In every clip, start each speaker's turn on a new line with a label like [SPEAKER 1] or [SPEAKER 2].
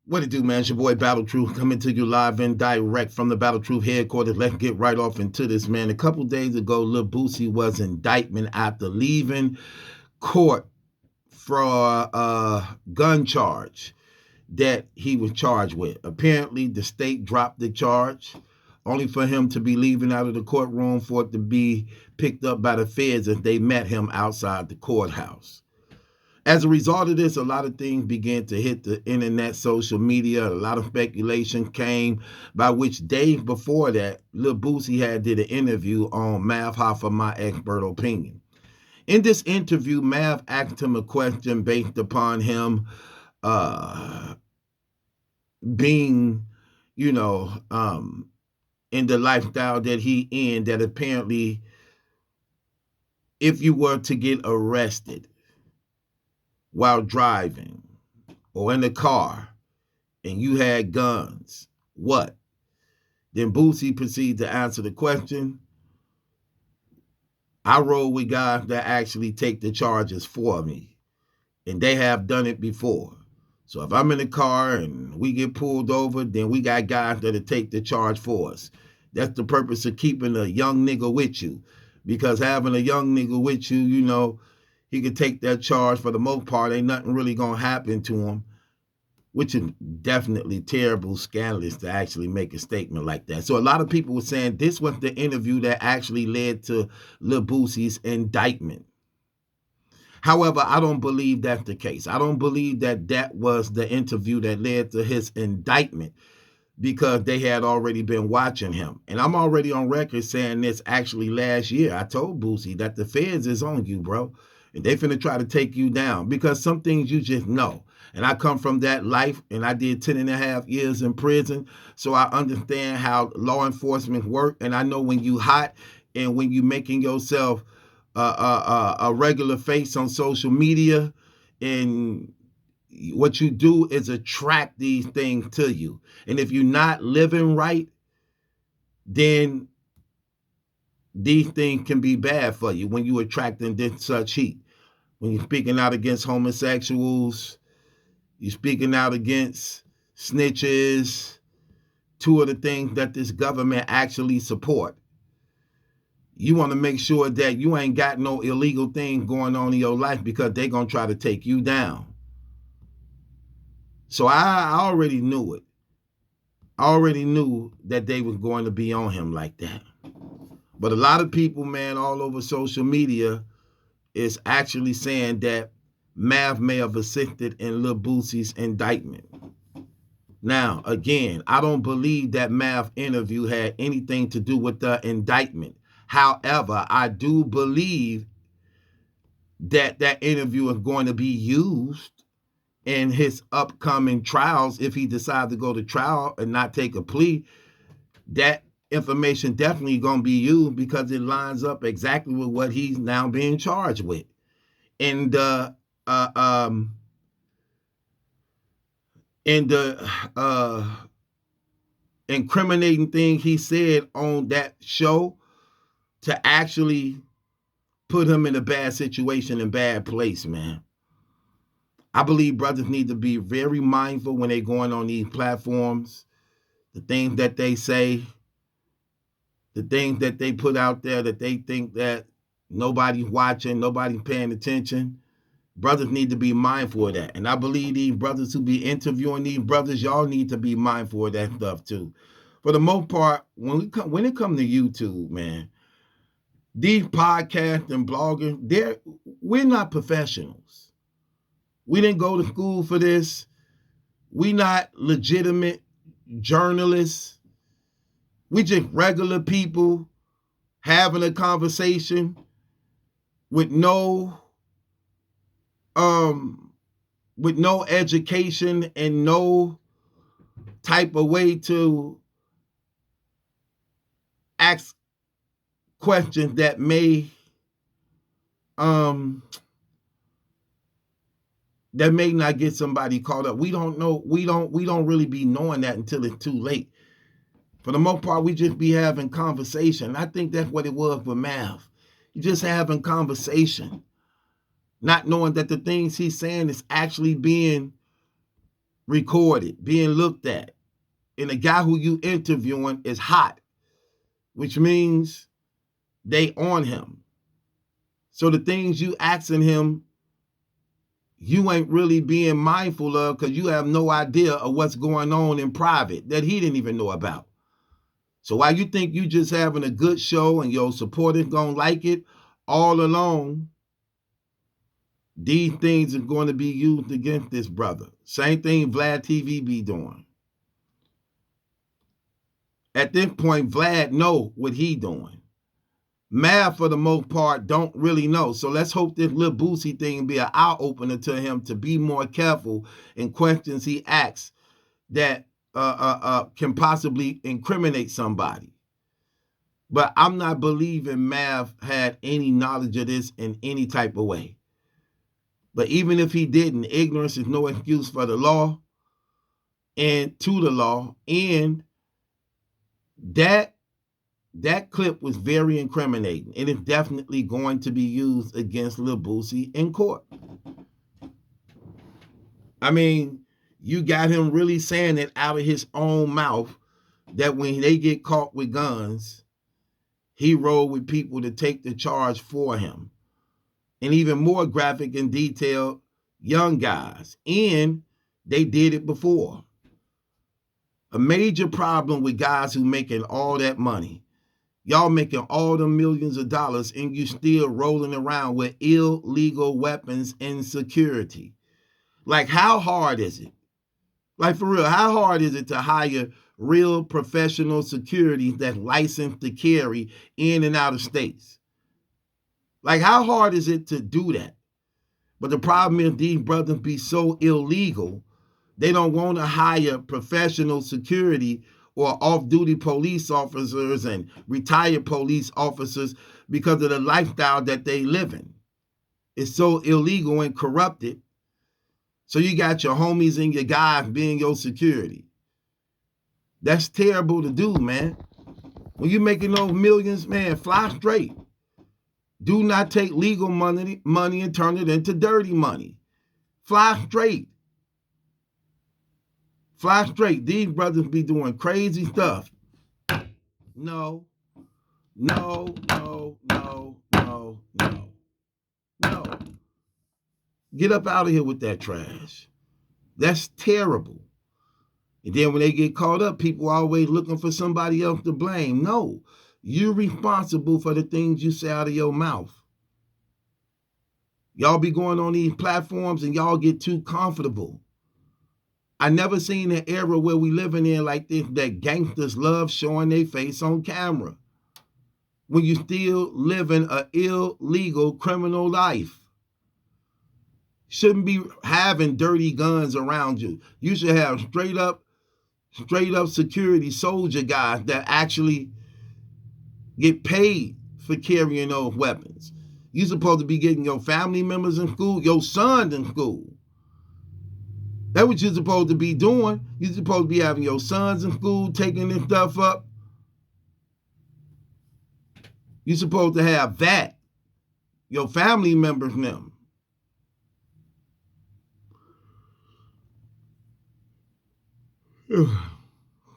[SPEAKER 1] What it do, man? It's your boy Battle Truth coming to you live and direct from the Battle Truth headquarters. Let's get right off into this, man. A couple days ago, Lil Boosie was indictment after leaving court for a gun charge that he was charged with. Apparently, the state dropped the charge, only for him to be leaving out of the courtroom for it to be picked up by the feds as they met him outside the courthouse. As a result of this, a lot of things began to hit the internet, social media. A lot of speculation came, by which days before that, Lil Boosie had did an interview on Mav Hoffa, My Expert Opinion. In this interview, Mav asked him a question based upon him being, you know, in the lifestyle that he in, that apparently if you were to get arrested while driving or in the car and you had guns, what? Then Boosie proceeded to answer the question. I roll with guys that actually take the charges for me, and they have done it before. So if I'm in the car and we get pulled over, then we got guys that'll take the charge for us. That's the purpose of keeping a young nigga with you, because having a young nigga with you, you know, he could take that charge for the most part. Ain't nothing really gonna happen to him, which is definitely terrible, scandalous to actually make a statement like that. So a lot of people were saying this was the interview that actually led to Lil Boosie's indictment. However, I don't believe that's the case. I don't believe that that was the interview that led to his indictment, because they had already been watching him. And I'm already on record saying this actually last year. I told Boosie that the feds is on you, bro. And they finna try to take you down, because some things you just know. And I come from that life, and I did 10 and a half years in prison. So I understand how law enforcement work. And I know when you hot and when you making yourself a regular face on social media, and what you do is attract these things to you. And if you're not living right, then these things can be bad for you when you attracting this such heat. When you're speaking out against homosexuals, you're speaking out against snitches, two of the things that this government actually support. You want to make sure that you ain't got no illegal thing going on in your life, because they're going to try to take you down. So I already knew it. I already knew that they was going to be on him like that. But a lot of people, man, all over social media is actually saying that Mav may have assisted in Lil Boosie's indictment. Now, again, I don't believe that Mav interview had anything to do with the indictment. However, I do believe that that interview is going to be used in his upcoming trials. If he decides to go to trial and not take a plea, that information definitely going to be used, because it lines up exactly with what he's now being charged with. And the incriminating thing he said on that show to actually put him in a bad situation and bad place, man. I believe brothers need to be very mindful when they're going on these platforms, the things that they say, the things that they put out there that they think that nobody's watching, nobody's paying attention. Brothers need to be mindful of that. And I believe these brothers who be interviewing these brothers, y'all need to be mindful of that stuff too. For the most part, when it comes to YouTube, man, these podcasts and bloggers, we're not professionals. We didn't go to school for this. We not legitimate journalists. We just regular people having a conversation with no education and no type of way to ask questions that may not get somebody caught up. We don't know. We don't really be knowing that until it's too late. For the most part, we just be having conversation. I think that's what it was with Mav. You just having conversation, not knowing that the things he's saying is actually being recorded, being looked at. And the guy who you interviewing is hot, which means they on him. So the things you asking him, you ain't really being mindful of because you have no idea of what's going on in private that he didn't even know about. So while you think you just having a good show and your supporters gonna like it, all along, these things are going to be used against this brother. Same thing Vlad TV be doing. At this point, Vlad know what he doing. Mav, for the most part, don't really know. So let's hope this Lil Boosie thing be an eye-opener to him to be more careful in questions he asks that can possibly incriminate somebody. But I'm not believing Mav had any knowledge of this in any type of way. But even if he didn't, ignorance is no excuse for the law and to the law. And that clip was very incriminating. And it's definitely going to be used against Lil Boosie in court. I mean, you got him really saying it out of his own mouth that when they get caught with guns, he rolled with people to take the charge for him. And even more graphic and detailed, young guys. And they did it before. A major problem with guys who making all that money. Y'all making all the millions of dollars and you still rolling around with illegal weapons and security. Like, how hard is it? Like, for real, how hard is it to hire real professional security that's licensed to carry in and out of states? Like, how hard is it to do that? But the problem is these brothers be so illegal, they don't want to hire professional security or off-duty police officers and retired police officers because of the lifestyle that they live in. It's so illegal and corrupted. So you got your homies and your guys being your security. That's terrible to do, man. When you're making those millions, man, fly straight. Do not take legal money and turn it into dirty money. Fly straight. Fly straight. These brothers be doing crazy stuff. No. Get up out of here with that trash. That's terrible. And then when they get caught up, people are always looking for somebody else to blame. No, you're responsible for the things you say out of your mouth. Y'all be going on these platforms and y'all get too comfortable. I never seen an era where we living in like this that gangsters love showing their face on camera when you still living an illegal criminal life. Shouldn't be having dirty guns around you. You should have straight up security soldier guys that actually get paid for carrying those weapons. You're supposed to be getting your family members in school, your son in school. That's what you're supposed to be doing. You're supposed to be having your sons in school, taking this stuff up. You're supposed to have that. Your family members them.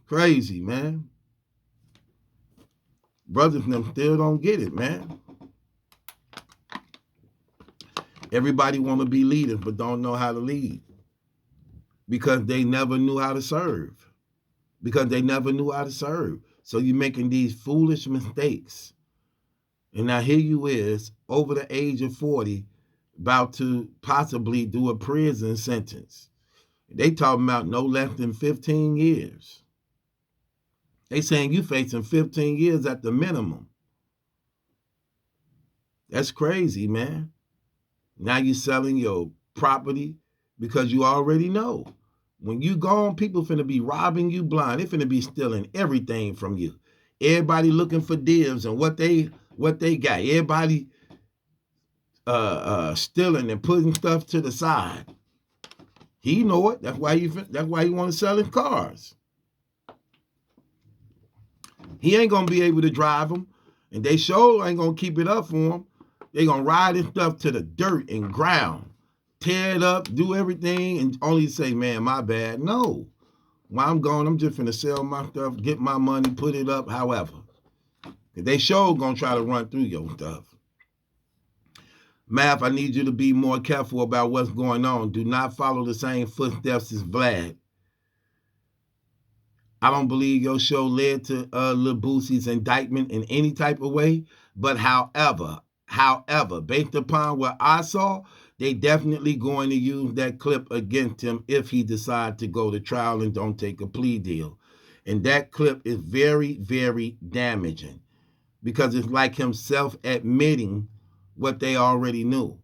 [SPEAKER 1] Crazy, man. Brothers them still don't get it, man. Everybody want to be leaders but don't know how to lead because they never knew how to serve. So you're making these foolish mistakes. And now here you is, over the age of 40, about to possibly do a prison sentence. They talking about no less than 15 years. They saying you facing 15 years at the minimum. That's crazy, man. Now you're selling your property because you already know. When you gone, people finna be robbing you blind. They finna be stealing everything from you. Everybody looking for dibs and what they got. Everybody stealing and putting stuff to the side. He know it. That's why he want to sell his cars. He ain't gonna be able to drive them, and they sure ain't gonna keep it up for him. They gonna ride his stuff to the dirt and ground. tear it up, do everything, and only say, man, my bad. No. While I'm gone, I'm just finna sell my stuff, get my money, put it up, however. They sure gonna try to run through your stuff. Math, I need you to be more careful about what's going on. Do not follow the same footsteps as Vlad. I don't believe your show led to Lil Boosie's indictment in any type of way. But however, based upon what I saw, they definitely going to use that clip against him if he decides to go to trial and don't take a plea deal. And that clip is very, very damaging because it's like him self-admitting what they already knew.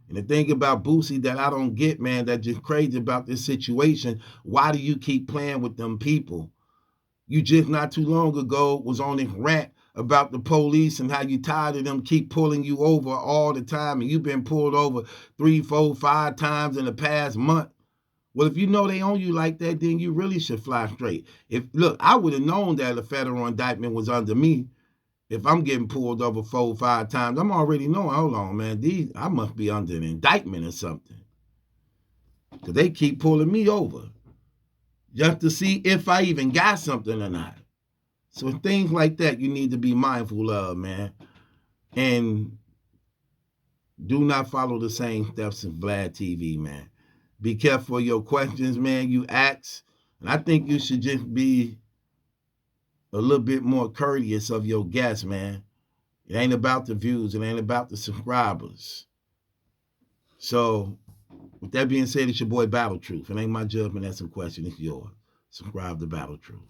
[SPEAKER 1] And the thing about Boosie that I don't get, man, that's just crazy about this situation, why do you keep playing with them people? You just not too long ago was on this rant about the police and how you tired of them keep pulling you over all the time, and you've been pulled over 3, 4, 5 times in the past month. Well, if you know they own you like that, then you really should fly straight. Look, I would have known that a federal indictment was under me. If I'm getting pulled over 4, 5 times, I'm already knowing, hold on, man, I must be under an indictment or something. Because they keep pulling me over just to see if I even got something or not. So things like that you need to be mindful of, man. And do not follow the same steps as Vlad TV, man. Be careful of your questions, man, you ask. And I think you should just be a little bit more courteous of your guests, man. It ain't about the views. It ain't about the subscribers. So, with that being said, it's your boy Battle Truth. It ain't my judgment. That's a question. It's yours. Subscribe to Battle Truth.